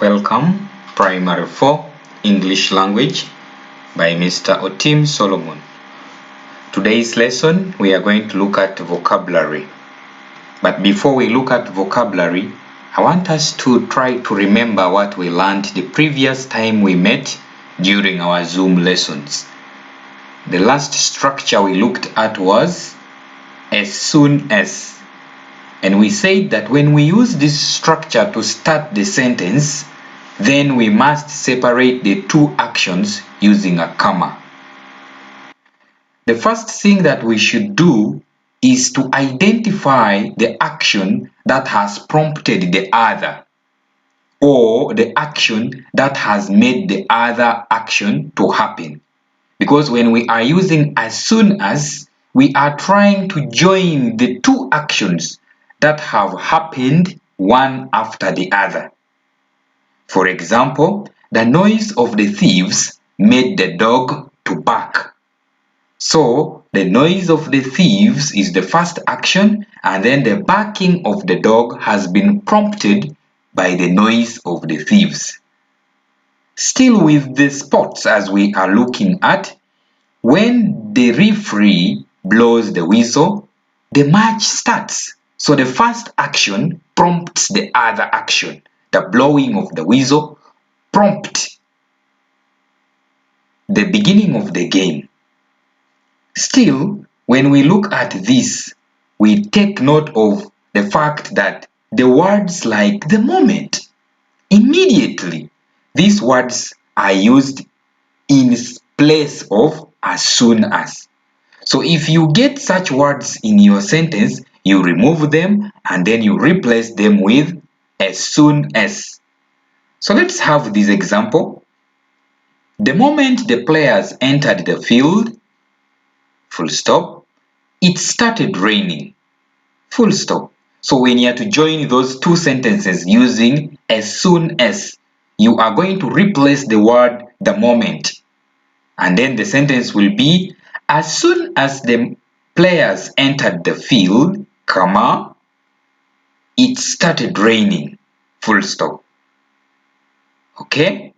Welcome, Primary 4 English Language by Mr. OTIM Solomon. Today's lesson we are going to look at vocabulary. But before we look at vocabulary, I want us to try to remember what we learned the previous time we met during our Zoom lessons. The last structure we looked at was as soon as. And we said that when we use this structure to start the sentence, then we must separate the two actions using a comma. The first thing that we should do is to identify the action that has prompted the other, or the action that has made the other action to happen. Because when we are using as soon as, we are trying to join the two actions that have happened one after the other. For example, the noise of the thieves made the dog to bark. So, the noise of the thieves is the first action, and then the barking of the dog has been prompted by the noise of the thieves. Still with the sports as we are looking at, when the referee blows the whistle, the match starts. So the first action prompts the other action. The blowing of the whistle prompts the beginning of the game. Still, when we look at this, we take note of the fact that the words like the moment, immediately, these words are used in place of as soon as. So if you get such words in your sentence, you remove them and then you replace them with as soon as. So let's have this example. The moment the players entered the field, full stop, it started raining, full stop. So when you are to join those two sentences using as soon as, you are going to replace the word the moment. And then the sentence will be, as soon as the players entered the field, comma, it started raining, full stop. Okay?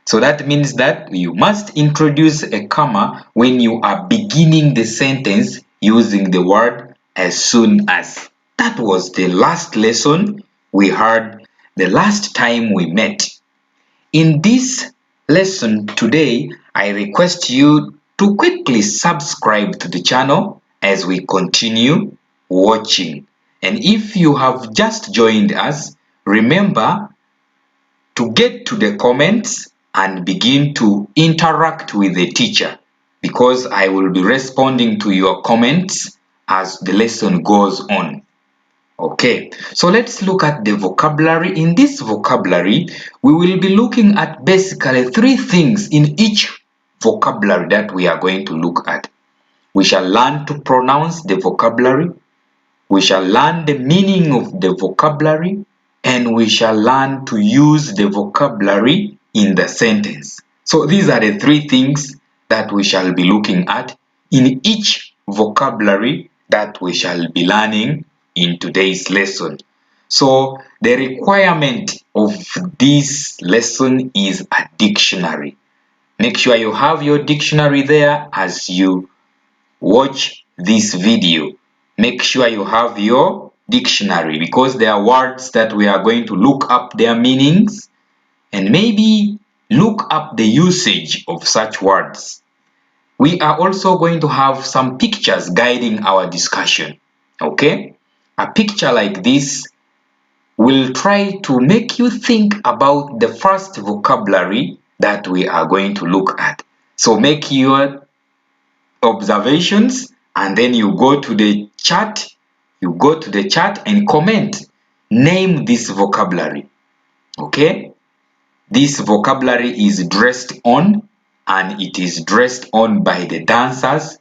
So that means that you must introduce a comma when you are beginning the sentence using the word as soon as. That was the last lesson we heard the last time we met. In this lesson today, I request you to quickly subscribe to the channel as we continue watching. And if you have just joined us, remember to get to the comments and begin to interact with the teacher, because I will be responding to your comments as the lesson goes on. Okay, so let's look at the vocabulary. In this vocabulary, we will be looking at basically three things in each vocabulary that we are going to look at. We shall learn to pronounce the vocabulary, we shall learn the meaning of the vocabulary, and we shall learn to use the vocabulary in the sentence. So these are the three things that we shall be looking at in each vocabulary that we shall be learning in today's lesson. So the requirement of this lesson is a dictionary. Make sure you have your dictionary there as you watch this video. Make sure you have your dictionary, because there are words that we are going to look up their meanings and maybe look up the usage of such words. We are also going to have some pictures guiding our discussion. Okay? A picture like this will try to make you think about the first vocabulary that we are going to look at. So make your observations and then you go to the chat and comment. Name this vocabulary. Okay? This vocabulary is dressed on, and it is dressed on by the dancers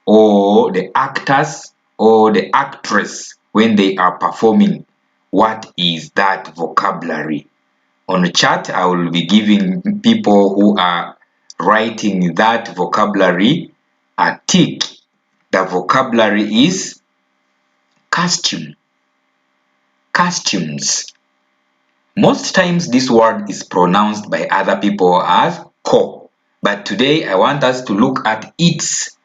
or the actors or the actress when they are performing. What is that vocabulary? On the chat, I will be giving people who are writing that vocabulary a tick. The vocabulary is costume, costumes. Most times this word is pronounced by other people as ko, but today I want us to look at its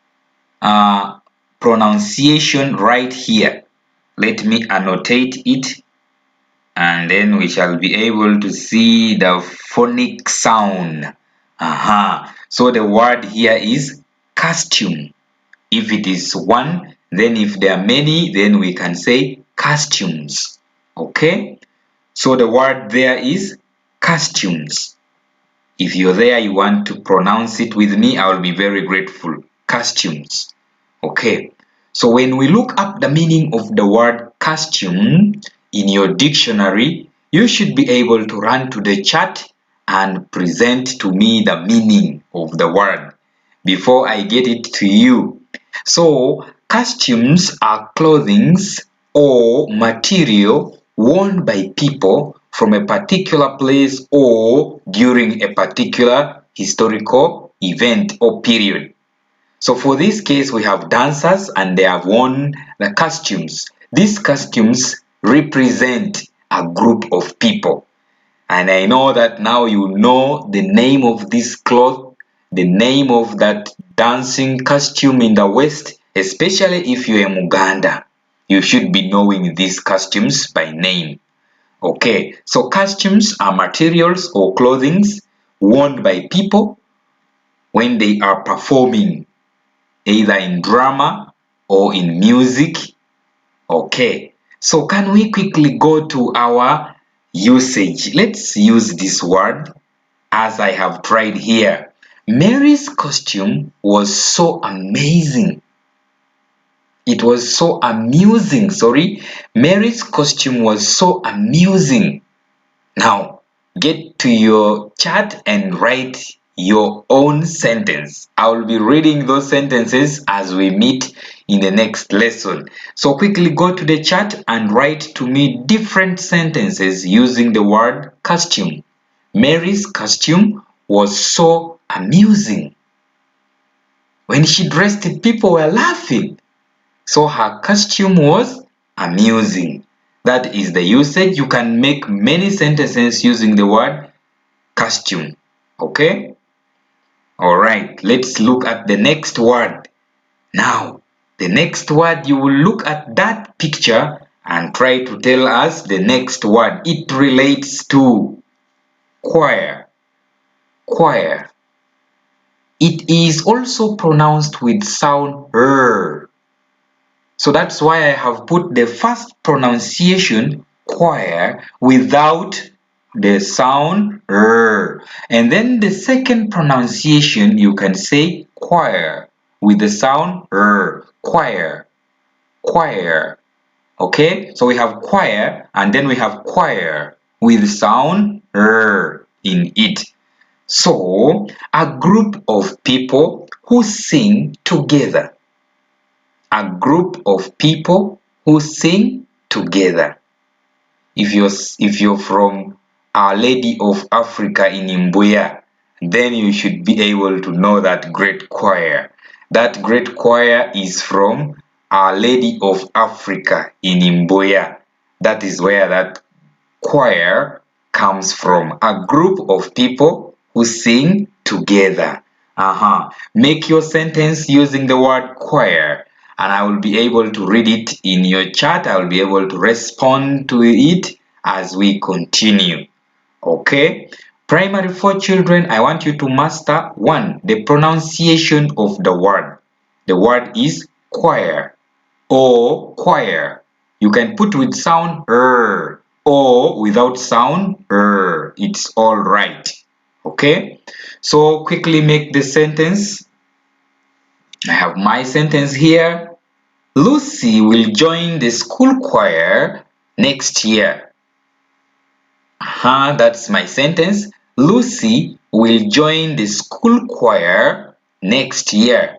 pronunciation right here. Let me annotate it, and then we shall be able to see the phonic sound. So the word here is costume. If it is one, then if there are many, then we can say costumes. Okay? So the word there is costumes. If you're there, you want to pronounce it with me, I will be very grateful. Costumes. Okay. So when we look up the meaning of the word costume in your dictionary, you should be able to run to the chat and present to me the meaning of the word before I get it to you. So, costumes are clothings or material worn by people from a particular place or during a particular historical event or period. So for this case, we have dancers and they have worn the costumes. These costumes represent a group of people. And I know that now you know the name of this cloth, the name of that dancing costume in the West, especially if you're a Muganda. You should be knowing these costumes by name. Okay, so costumes are materials or clothings worn by people when they are performing either in drama or in music. Okay, so can we quickly go to our usage? Let's use this word as I have tried here. Mary's costume was so amazing. It was so amusing, sorry. Mary's costume was so amusing. Now, get to your chat and write your own sentence. I will be reading those sentences as we meet in the next lesson. So quickly go to the chat and write to me different sentences using the word costume. Mary's costume was so amusing. When she dressed it, people were laughing. So her costume was amusing. That is the usage. You can make many sentences using the word costume. Okay? Alright, let's look at the next word. Now, the next word, you will look at that picture and try to tell us the next word. It relates to choir. Choir. It is also pronounced with sound r. So that's why I have put the first pronunciation choir without the sound r. And then the second pronunciation you can say choir with the sound r. Choir. Choir. Okay? So we have choir and then we have choir with sound r in it. So a group of people who sing together. A group of people who sing together. If you're from Our Lady of Africa in Imbuya, then you should be able to know that great choir. That great choir is from Our Lady of Africa in Imbuya. That is where that choir comes from. A group of people who sing together. Make your sentence using the word choir, and I will be able to read it in your chat. I will be able to respond to it as we continue. Okay? Primary 4 children, I want you to master 1. The pronunciation of the word. The word is choir or choir. You can put with sound r or without sound r. It's all right. Okay? So quickly make the sentence. I have my sentence here. Lucy will join the school choir next year. That's my sentence. Lucy will join the school choir next year.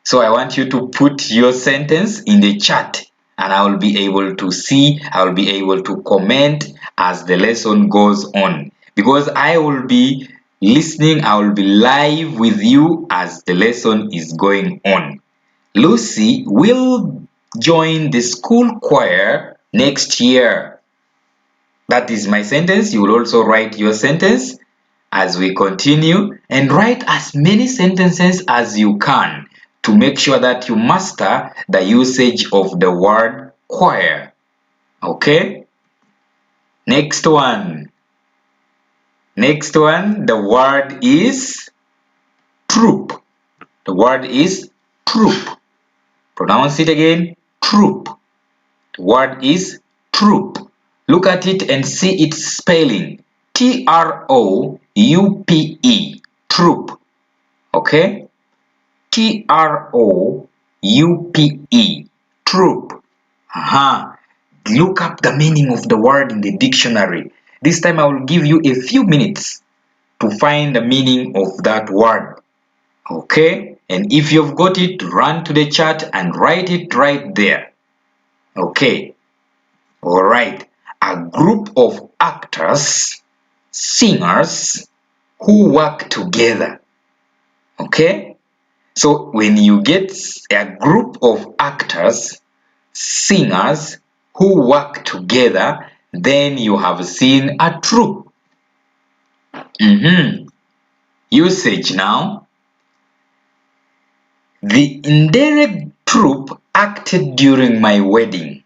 So I want you to put your sentence in the chat and I will be able to see, I will be able to comment as the lesson goes on. Because I will be listening, I will be live with you as the lesson is going on. Lucy will join the school choir next year. That is my sentence. You will also write your sentence as we continue, and write as many sentences as you can to make sure that you master the usage of the word choir. Okay? Next one. Next one, the word is troop. The word is troop. Pronounce it again, troop. The word is troop. Look at it and see its spelling. T-R-O-U-P-E, troop. Okay? T-R-O-U-P-E, troop. Aha. Look up the meaning of the word in the dictionary. This time I will give you a few minutes to find the meaning of that word. Okay? And if you've got it, run to the chat and write it right there. Okay. Alright. A group of actors, singers who work together. Okay? So when you get a group of actors, singers who work together, then you have seen a troupe. Usage now. The indirect troupe acted during my wedding.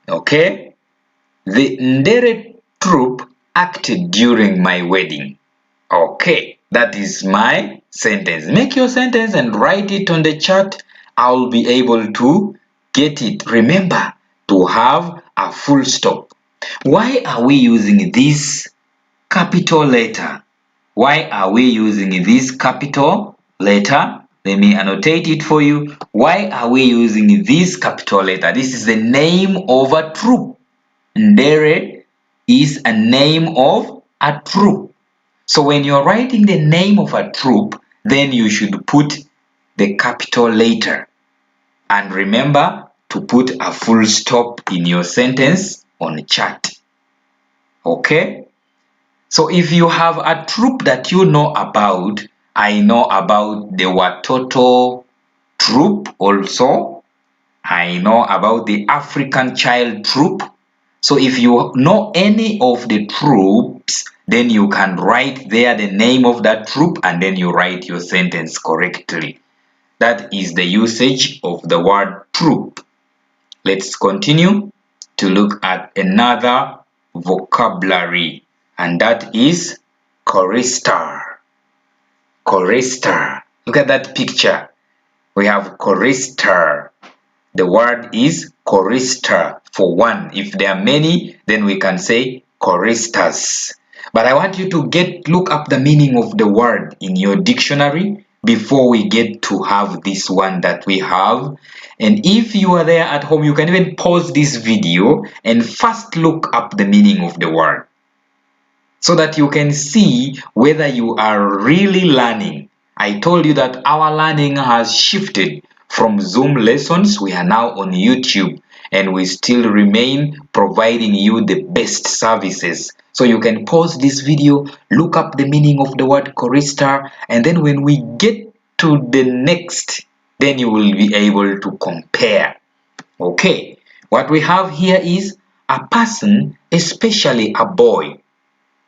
Okay? The indirect troupe acted during my wedding. Okay, that is my sentence. Make your sentence and write it on the chat. I'll be able to get it. Remember to have a full stop. Why are we using this capital letter? Why are we using this capital letter? Let me annotate it for you. Why are we using this capital letter? This is the name of a troop. Ndere is a name of a troop. So when you're writing the name of a troop, then you should put the capital letter. And remember to put a full stop in your sentence on the chat. Okay? So if you have a troop that you know about, I know about the Watoto troop also. I know about the African Child troop. So if you know any of the troops, then you can write there the name of that troop and then you write your sentence correctly. That is the usage of the word troop. Let's continue to look at another vocabulary, and that is chorister. Chorister. Look at that picture. We have chorister. The word is chorister for one. If there are many, then we can say choristers. But I want you to look up the meaning of the word in your dictionary before we get to have this one that we have. And if you are there at home, you can even pause this video and first look up the meaning of the word so that you can see whether you are really learning. I told you that our learning has shifted from Zoom lessons. We are now on YouTube and we still remain providing you the best services. So you can pause this video, look up the meaning of the word chorister, and then when we get to the next, then you will be able to compare. Okay, what we have here is a person, especially a boy,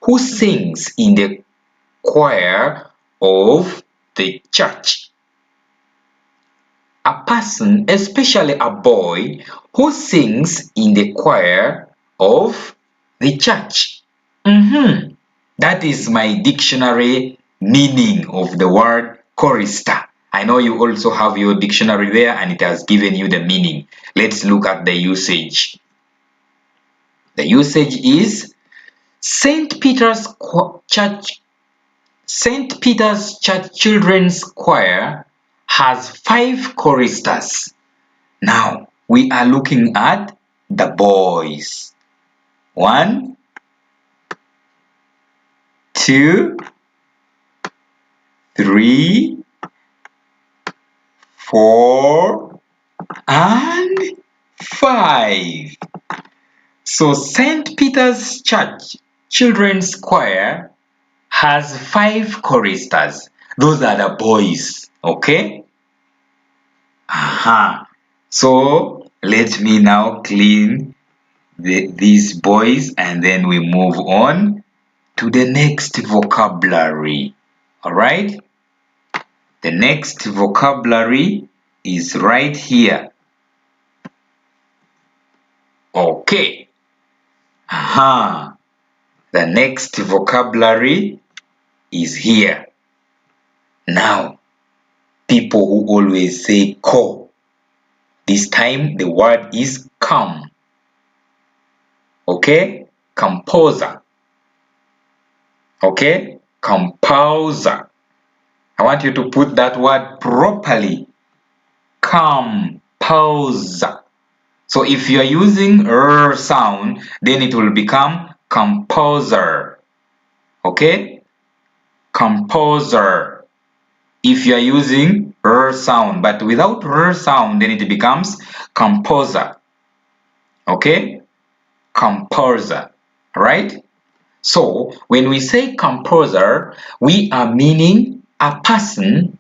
who sings in the choir of the church. A person, especially a boy, who sings in the choir of the church. That is my dictionary meaning of the word chorister. I know you also have your dictionary there and it has given you the meaning. Let's look at the usage. The usage is St. Peter's Church Children's Choir has 5 choristers. Now, we are looking at the boys. 1, 2, 3, 4, and 5. So, St. Peter's Church Children's Choir has 5 choristers. Those are the boys, okay? So let me now clean these boys, and then we move on to the next vocabulary. All right? The next vocabulary is right here. Okay. Aha. The next vocabulary is here. Now, people who always say ko, this time the word is come. Okay? Composer. Okay? Composer. I want you to put that word properly. Composer. So if you are using r sound, then it will become composer. Okay? Composer. If you are using r sound, but without r sound, then it becomes composer. Okay? Composer. Right? So when we say composer, we are meaning a person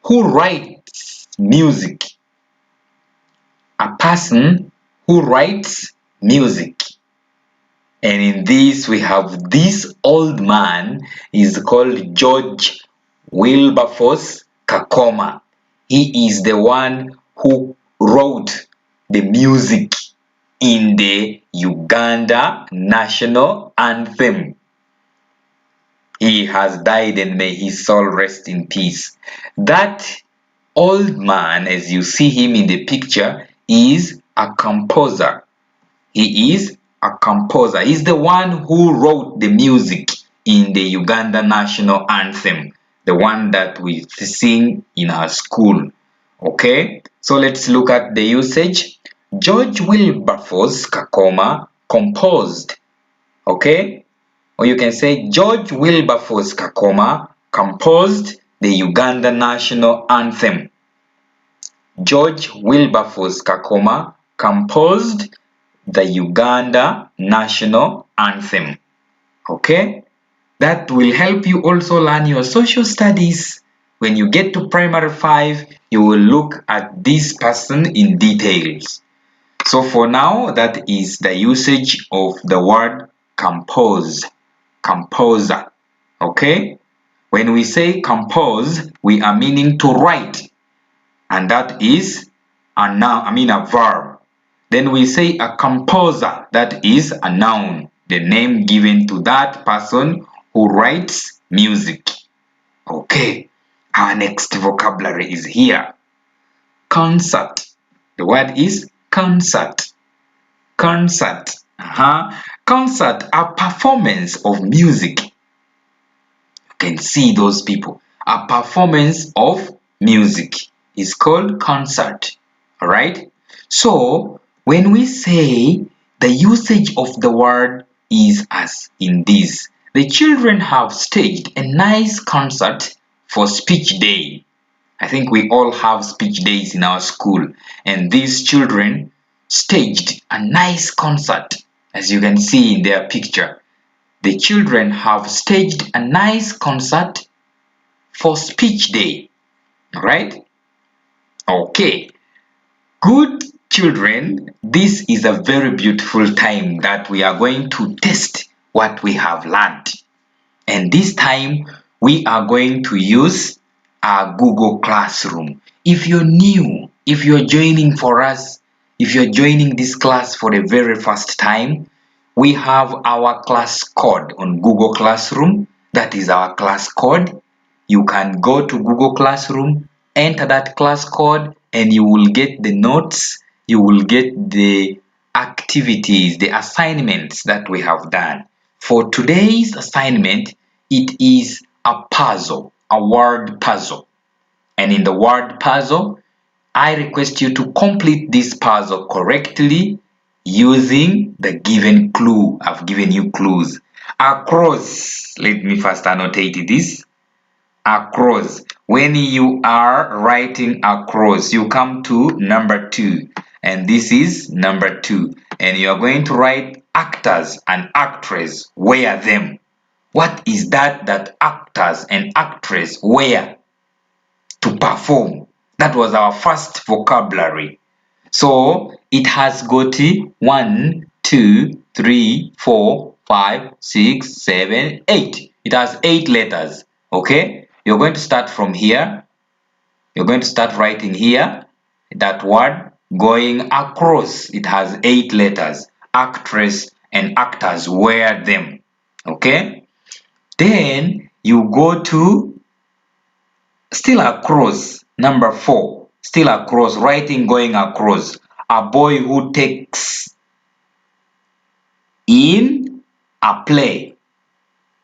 who writes music. A person who writes music. And in this we have this old man is called George Wilberforce Kakoma. He is the one who wrote the music in the Uganda national anthem. He has died, and may his soul rest in peace. That old man, as you see him in the picture, is a composer. He is a composer. He's the one who wrote the music in the Uganda national anthem, the one that we sing in our school. Okay, so let's look at the usage. George Wilberforce Kakoma composed. Okay, or you can say George Wilberforce Kakoma composed the Uganda national anthem. George Wilberforce Kakoma composed the Uganda national anthem. Okay, that will help you also learn your social studies. When you get to primary 5, you will look at this person in details. So for now, that is the usage of the word compose, composer. Okay, when we say compose, we are meaning to write, and that is a noun, a verb. Then we say a composer, that is a noun, the name given to that person who writes music. Okay, our next vocabulary is here. Concert. The word is concert. Concert. Concert, a performance of music. You can see those people. A performance of music is called concert. Alright? So, when we say the usage of the word is as in this, the children have staged a nice concert for speech day. I think we all have speech days in our school, and these children staged a nice concert, as you can see in their picture. The children have staged a nice concert for speech day. Right? Okay. Good children, this is a very beautiful time that we are going to test what we have learned. And this time we are going to use our Google Classroom. If you're new, if you're joining for us, if you're joining this class for the very first time, we have our class code on Google Classroom. That is our class code. You can go to Google Classroom, enter that class code, and you will get the notes, you will get the activities, the assignments that we have done. For today's assignment, it is a puzzle, a word puzzle. And in the word puzzle, I request you to complete this puzzle correctly using the given clue. I've given you clues. Across, let me first annotate this. Across. When you are writing across, you come to number 2, and this is number 2, and you are going to write actors and actress wear them. What is that actors and actress wear to perform? That was our first vocabulary. So it has got 1, 2, 3, 4, 5, 6, 7, 8. It has 8 letters. Okay? You're going to start from here. You're going to start writing here that word going across. It has 8 letters. Actress and actors wear them. Okay? Then you go to still across, number 4. Still across, writing going across. A boy who takes in a play.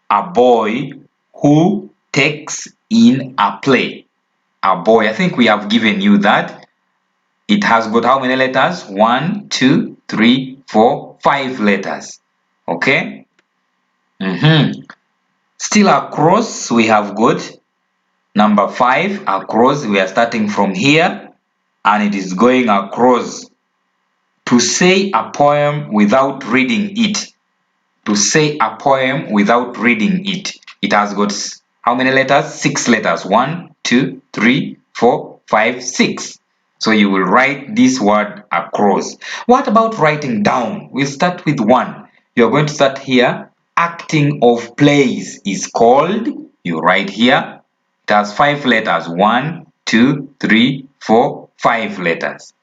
A boy who takes in a play. A boy, I think we have given you that. It has got how many letters? 1, 2, 3, 4, 5 letters. Okay? Still across, we have got number 5. Across, we are starting from here and it is going across. To say a poem without reading it. To say a poem without reading it. It has got how many letters? 6 letters. 1, 2, 3, 4, 5, 6. So you will write this word across. What about writing down? We'll start with 1. You're going to start here. Acting of plays is called. You write here. It has 5 letters. 1, 2, 3, 4, 5 letters.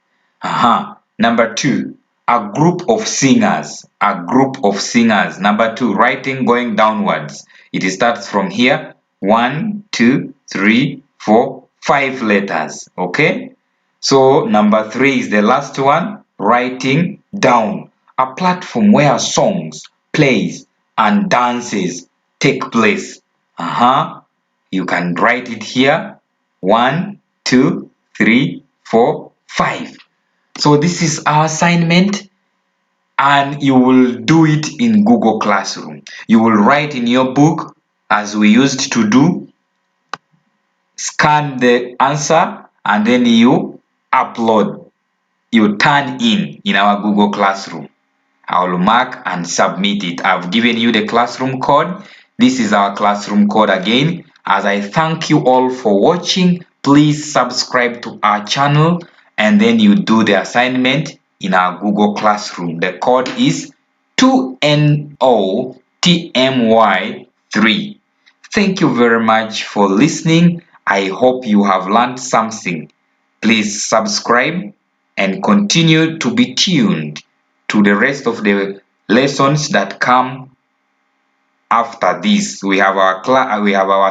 Number 2, a group of singers. A group of singers. Number 2, writing going downwards. It starts from here. 1, 2, 3, 4, 5 letters. Okay? So number 3 is the last one. Writing down. A platform where songs, plays, and dances take place. You can write it here. 1, 2, 3, 4, 5. So this is our assignment and you will do it in Google Classroom. You will write in your book as we used to do, scan the answer and then you upload, you turn in our Google Classroom. I will mark and submit it. I've given you the classroom code. This is our classroom code again. As I thank you all for watching, please subscribe to our channel and then you do the assignment in our Google Classroom. The code is 2NOTMY3. Thank you very much for listening. I hope you have learned something. Please subscribe and continue to be tuned to the rest of the lessons that come after this. We have our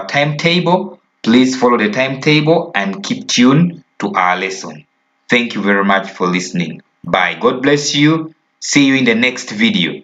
timetable. Please follow the timetable and keep tuned to our lesson. Thank you very much for listening. Bye. God bless you. See you in the next video.